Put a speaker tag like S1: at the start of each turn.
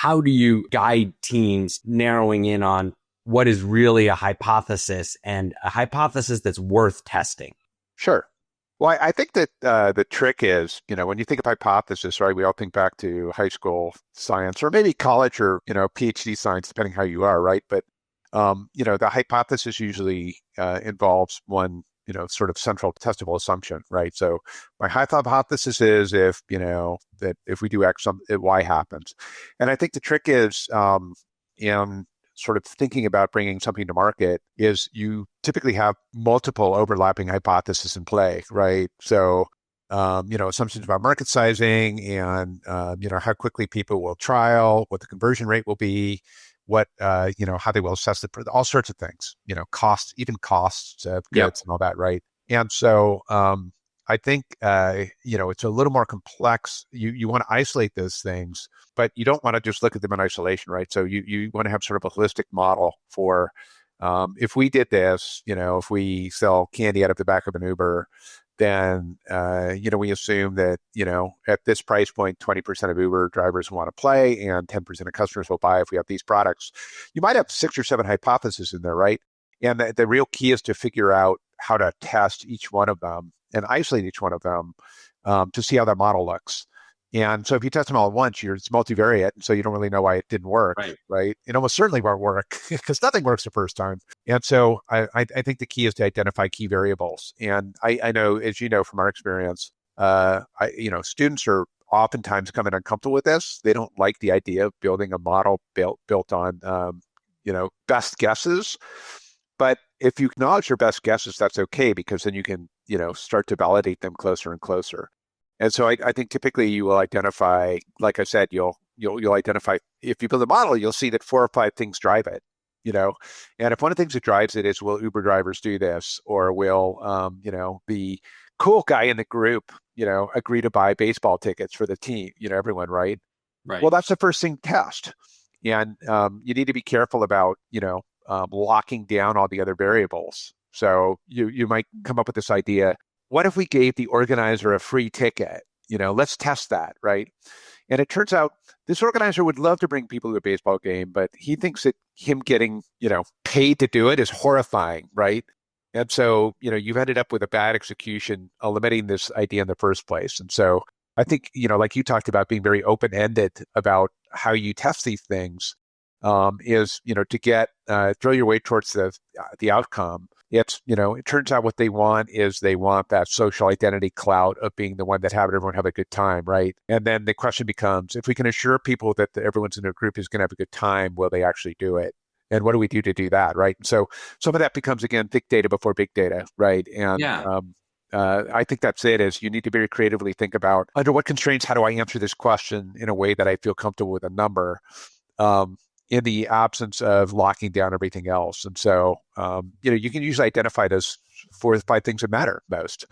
S1: how do you guide teams narrowing in on what is really a hypothesis and a hypothesis that's worth testing?
S2: Sure. Well, I think that the trick is, when you think of hypothesis, right, we all think back to high school science or maybe college or, PhD science, depending how you are, right? But, the hypothesis usually involves one, sort of central testable assumption, right? So my hypothesis is that if we do X, Y happens. And I think the trick is in sort of thinking about bringing something to market is you typically have multiple overlapping hypotheses in play, right? So, assumptions about market sizing and, how quickly people will trial, what the conversion rate will be, what, how they will assess all sorts of things, costs, even costs of
S1: Yep.
S2: goods and all that, right? And so, I think, it's a little more complex. You want to isolate those things, but you don't want to just look at them in isolation, right? So you want to have sort of a holistic model for, if we did this, if we sell candy out of the back of an Uber, then, we assume that, at this price point, 20% of Uber drivers want to play and 10% of customers will buy if we have these products. You might have 6 or 7 hypotheses in there, right? And the real key is to figure out how to test each one of them and isolate each one of them to see how that model looks. And so if you test them all at once, it's multivariate, so you don't really know why it didn't work,
S1: Right.
S2: right? It almost certainly won't work because nothing works the first time. And so I think the key is to identify key variables. And I know, as you know from our experience, students are oftentimes coming uncomfortable with this. They don't like the idea of building a model built on, best guesses. But if you acknowledge your best guesses, that's okay because then you can, start to validate them closer and closer. And so I think typically you will identify, like I said, you'll identify if you build a model, you'll see that 4 or 5 things drive it, And if one of the things that drives it is will Uber drivers do this, or will the cool guy in the group, agree to buy baseball tickets for the team, everyone, right?
S1: Right.
S2: Well, that's the first thing to test. And you need to be careful about, locking down all the other variables. So you might come up with this idea. What if we gave the organizer a free ticket? Let's test that, right? And it turns out this organizer would love to bring people to a baseball game, but he thinks that him getting, paid to do it is horrifying, right? And so, you've ended up with a bad execution, eliminating this idea in the first place. And so I think, like you talked about being very open-ended about how you test these things, is, to get, throw your weight towards the outcome. It's, it turns out what they want is they want that social identity clout of being the one that everyone have a good time, right? And then the question becomes, if we can assure people that everyone's in a group is going to have a good time, will they actually do it? And what do we do to do that, right? So some of that becomes, again, big data before big data, right? And
S1: Yeah.
S2: I think that's it, is you need to very creatively think about under what constraints, how do I answer this question in a way that I feel comfortable with a number? In the absence of locking down everything else. And so, you can usually identify those 4 or 5 things that matter most.